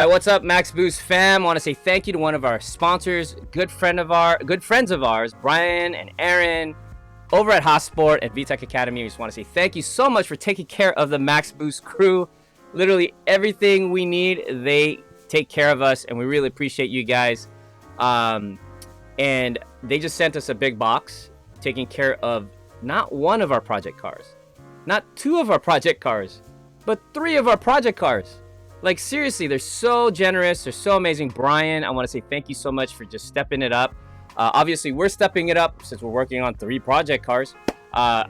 All right, what's up, Max Boost fam? I want to say thank you to one of our sponsors, good friends of ours, Brian and Aaron, over at Hasport and VTech Academy. We just want to say thank you so much for taking care of the Max Boost crew. Literally everything we need, they take care of us, and we really appreciate you guys. And they just sent us a big box, taking care of not one of our project cars, not two of our project cars, but 3 of our project cars. Like, seriously, they're so generous. They're so amazing. Brian, I want to say thank you so much for just stepping it up. Obviously, we're stepping it up since we're working on 3 project cars. I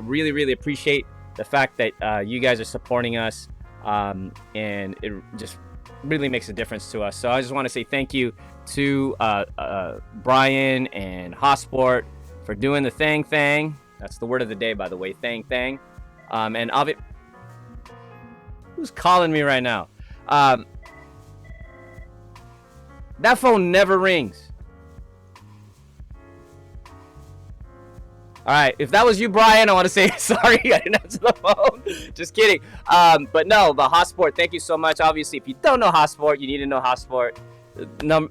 really, really appreciate the fact that you guys are supporting us, and it just really makes a difference to us. So I just want to say thank you to Brian and Hasport for doing the thing. That's the word of the day, by the way, thing. And who's calling me right now? That phone never rings. All right, if that was you, Brian, I want to say sorry. I didn't answer the phone. Just kidding. But Hasport, thank you so much. Obviously, if you don't know Hasport, you need to know Hasport. Been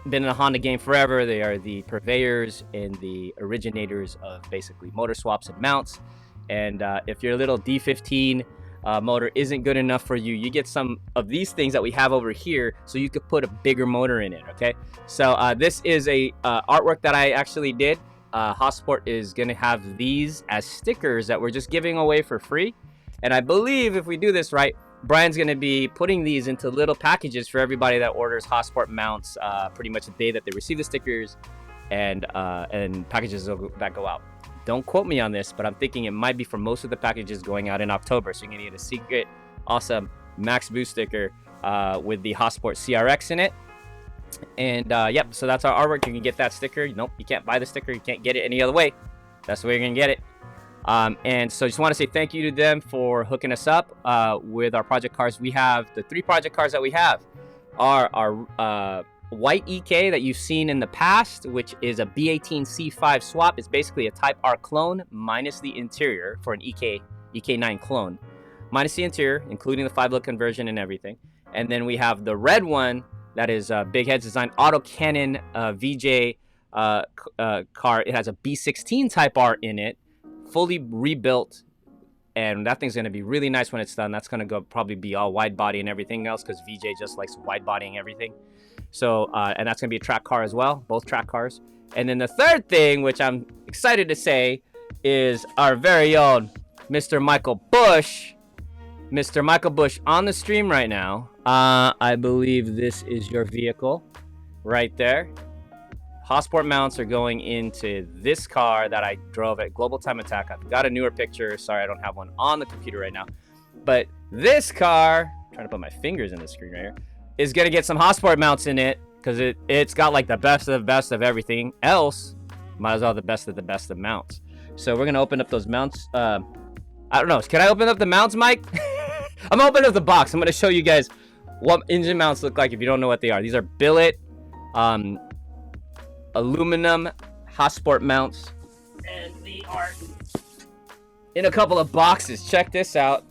in the Honda game forever. They are the purveyors and the originators of basically motor swaps and mounts. And if your little D15 motor isn't good enough for you, you get some of these things that we have over here, so you could put a bigger motor in it. Okay, so this is a artwork that I actually did. Hasport is gonna have these as stickers that we're just giving away for free, and I believe if we do this right, Brian's gonna be putting these into little packages for everybody that orders Hasport mounts pretty much the day that they receive the stickers, and packages that go out. Don't quote me on this, but I'm thinking it might be for most of the packages going out in October. So you're going to get a secret, awesome Max Boost sticker with the Hasport CRX in it. And yep, so that's our artwork. You can get that sticker. Nope, you can't buy the sticker. You can't get it any other way. That's the way you're going to get it. And so I just want to say thank you to them for hooking us up with our project cars. We have the 3 project cars that we have are our white EK that you've seen in the past, which is a B18C5 swap. It's basically a Type R clone minus the interior for an EK9 clone, minus the interior, including the 5-look conversion and everything. And then we have the red one that is Big Heads Design Autocannon VJ car. It has a B16 Type R in it, fully rebuilt, and that thing's going to be really nice when it's done. That's going to probably be all wide body and everything else, because VJ just likes wide bodying everything. So, and that's going to be a track car as well, both track cars. And then the third thing, which I'm excited to say, is our very own Mr. Michael Bush. Mr. Michael Bush on the stream right now. I believe this is your vehicle right there. Hasport mounts are going into this car that I drove at Global Time Attack. I've got a newer picture. Sorry, I don't have one on the computer right now. But this car, I'm trying to put my fingers in the screen right here, is going to get some Hasport mounts in it, because it's got like the best of everything else. Might as well have the best of mounts. So we're going to open up those mounts. I don't know. Can I open up the mounts, Mike? I'm going to open up the box. I'm going to show you guys what engine mounts look like if you don't know what they are. These are billet aluminum Hasport mounts. And they are in a couple of boxes. Check this out.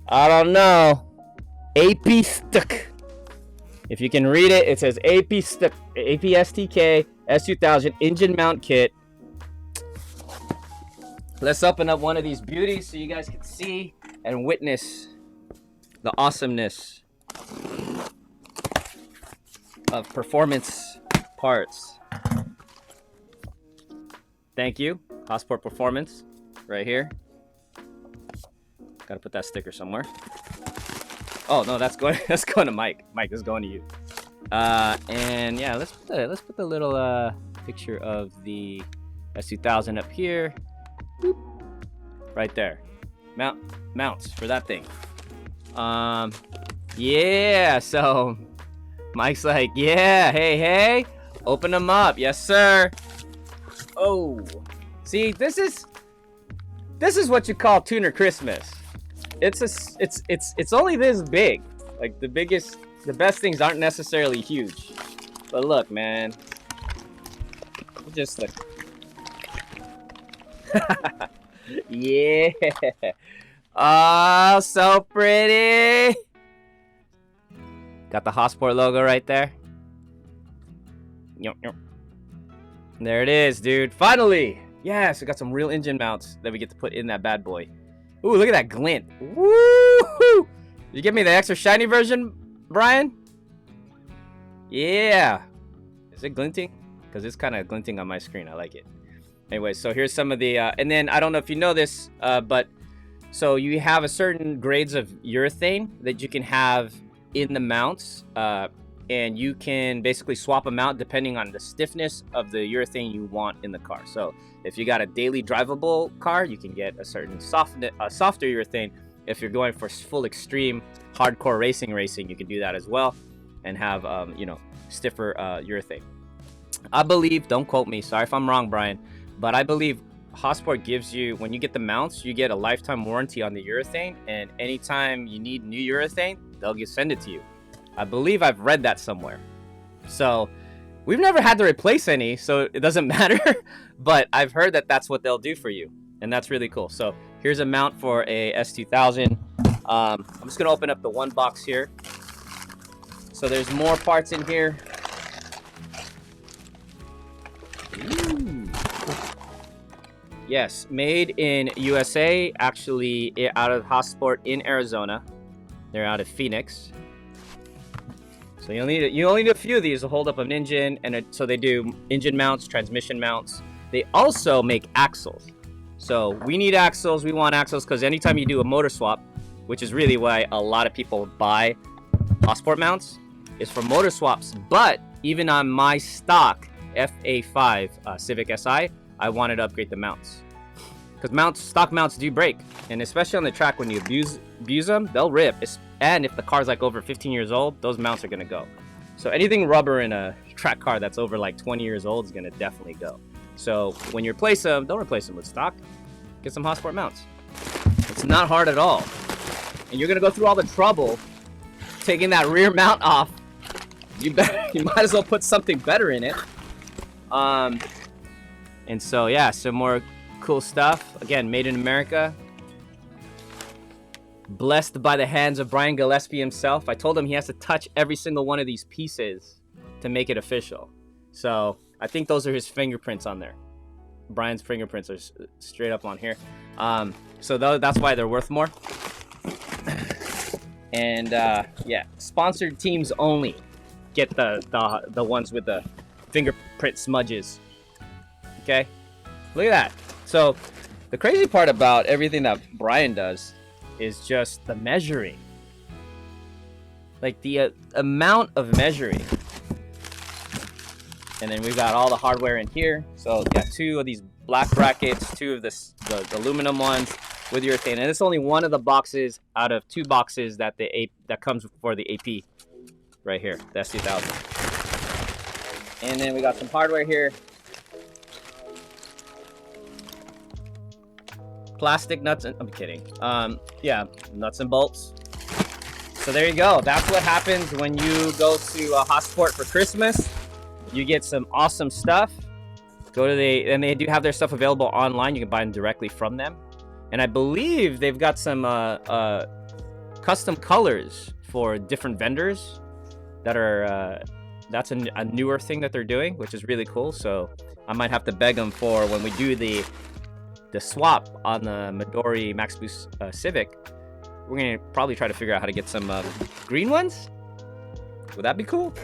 I don't know. AP Stuck. If you can read it, it says APSTK S2000 engine mount kit. Let's open up one of these beauties so you guys can see and witness the awesomeness of performance parts. Thank you, Hasport Performance, right here. Gotta put that sticker somewhere. Oh no, that's going to Mike. Mike, this is going to you. And yeah, let's put the little picture of the S2000 up here. Boop. Right there. Mounts for that thing. Yeah. So Mike's like, yeah, hey, open them up, yes sir. Oh, see, this is what you call tuner Christmas. It's only this big. Like the best things aren't necessarily huge. But look, man. Just like yeah. Oh, so pretty. Got the Hasport logo right there. There it is, dude. Finally! Yes, we got some real engine mounts that we get to put in that bad boy. Ooh, look at that glint. Woo! You give me the extra shiny version, Brian? Yeah. Is it glinting? Because it's kind of glinting on my screen. I like it. Anyway, so here's some of the... and then, I don't know if you know this, but... So you have a certain grades of urethane that you can have in the mounts. And you can basically swap them out depending on the stiffness of the urethane you want in the car. So if you got a daily drivable car, you can get a certain softer urethane. If you're going for full extreme hardcore racing, you can do that as well and have you know, stiffer urethane. I believe, don't quote me, sorry if I'm wrong, Brian, but I believe Hasport gives you, when you get the mounts, you get a lifetime warranty on the urethane, and anytime you need new urethane, they'll send it to you. I believe I've read that somewhere. So we've never had to replace any, so it doesn't matter. But I've heard that that's what they'll do for you, and that's really cool. So here's a mount for a S2000. I'm just gonna open up the one box here. So there's more parts in here. Ooh. Yes, made in USA, actually out of Hasport in Arizona. They're out of Phoenix. So you only need a few of these to hold up an engine, and so they do engine mounts, transmission mounts. They also make axles. So we need axles. We want axles because anytime you do a motor swap, which is really why a lot of people buy Hasport mounts, is for motor swaps. But even on my stock FA5 Civic Si, I wanted to upgrade the mounts because stock mounts do break, and especially on the track when you abuse them, they'll rip. And if the car's like over 15 years old, those mounts are gonna go. So anything rubber in a track car that's over like 20 years old is gonna definitely go. So when you replace them, don't replace them with stock. Get some Hasport mounts. It's not hard at all. And you're gonna go through all the trouble taking that rear mount off. You might as well put something better in it. And so yeah, some more cool stuff. Again, made in America. Blessed by the hands of Brian Gillespie himself. I told him he has to touch every single one of these pieces to make it official. So I think those are his fingerprints on there. Brian's fingerprints are straight up on here. So that's why they're worth more. And yeah, sponsored teams only get the ones with the fingerprint smudges. Okay, look at that. So the crazy part about everything that Brian does is just the measuring, like the amount of measuring. And then we've got all the hardware in here. So we got two of these black brackets, two of the aluminum ones with urethane, and it's only one of the boxes out of two boxes that comes for the AP right here, the S2000. And then we got some hardware here. Plastic nuts and I'm kidding. Yeah, nuts and bolts. So there you go. That's what happens when you go to Hasport for Christmas. You get some awesome stuff. And they do have their stuff available online. You can buy them directly from them. And I believe they've got some custom colors for different vendors that are that's a newer thing that they're doing, which is really cool. So I might have to beg them for when we do the swap on the Midori Max Boost Civic. We're gonna probably try to figure out how to get some green ones. Would that be cool?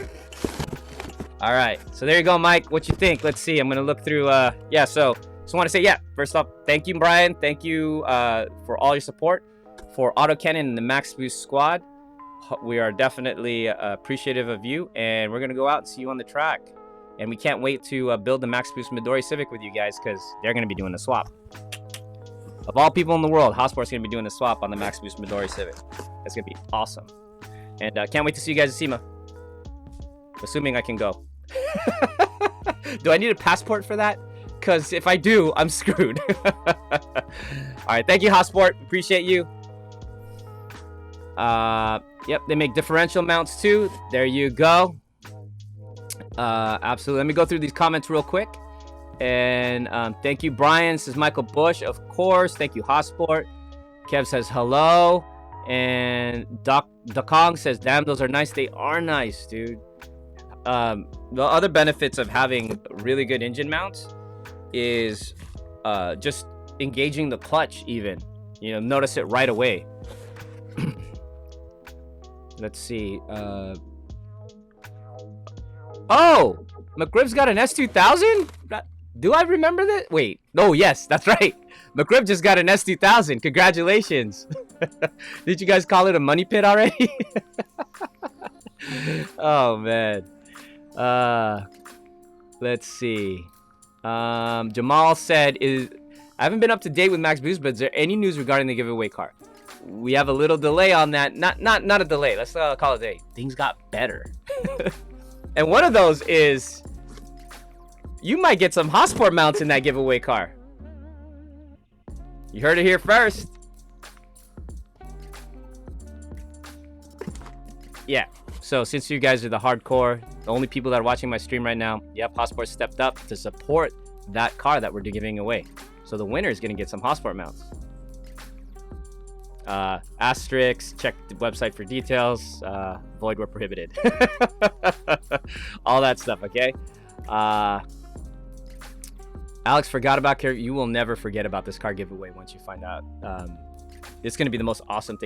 All right, so there you go, Mike. What you think? Let's see. I'm gonna look through. Yeah. So just want to say, yeah. First off, thank you, Brian. Thank you for all your support for Autocannon and the Max Boost squad. We are definitely appreciative of you, and we're gonna go out and see you on the track. And we can't wait to build the Max Boost Midori Civic with you guys because they're going to be doing the swap. Of all people in the world, Hasport's going to be doing the swap on the Max Boost Midori Civic. That's going to be awesome. And can't wait to see you guys at SEMA. Assuming I can go. Do I need a passport for that? Because if I do, I'm screwed. Alright, thank you, Hasport. Appreciate you. Yep, they make differential mounts too. There you go. Absolutely. Let me go through these comments real quick. And thank you, Brian. This is Michael Bush, of course. Thank you, Hasport. Kev says hello. And the Kong says, damn, those are nice. They are nice, dude. The other benefits of having really good engine mounts is just engaging the clutch even. You know, notice it right away. Let's see. Oh! McRib's got an S2000? Do I remember that? Wait. Oh, yes, that's right. McRib just got an S2000. Congratulations. Did you guys call it a money pit already? Oh, man. Let's see. Jamal said, I haven't been up to date with Max Boost, but is there any news regarding the giveaway car? We have a little delay on that. Not a delay. Let's call it a day. Things got better. And one of those is you might get some Hasport mounts in that giveaway car. You heard it here first. Yeah. So since you guys are the hardcore, the only people that are watching my stream right now, yep, Hasport stepped up to support that car that we're giving away. So the winner is going to get some Hasport mounts. Asterisk, check the website for details. Void where prohibited. All that stuff, okay? Alex forgot about car. You will never forget about this car giveaway once you find out. It's going to be the most awesome thing.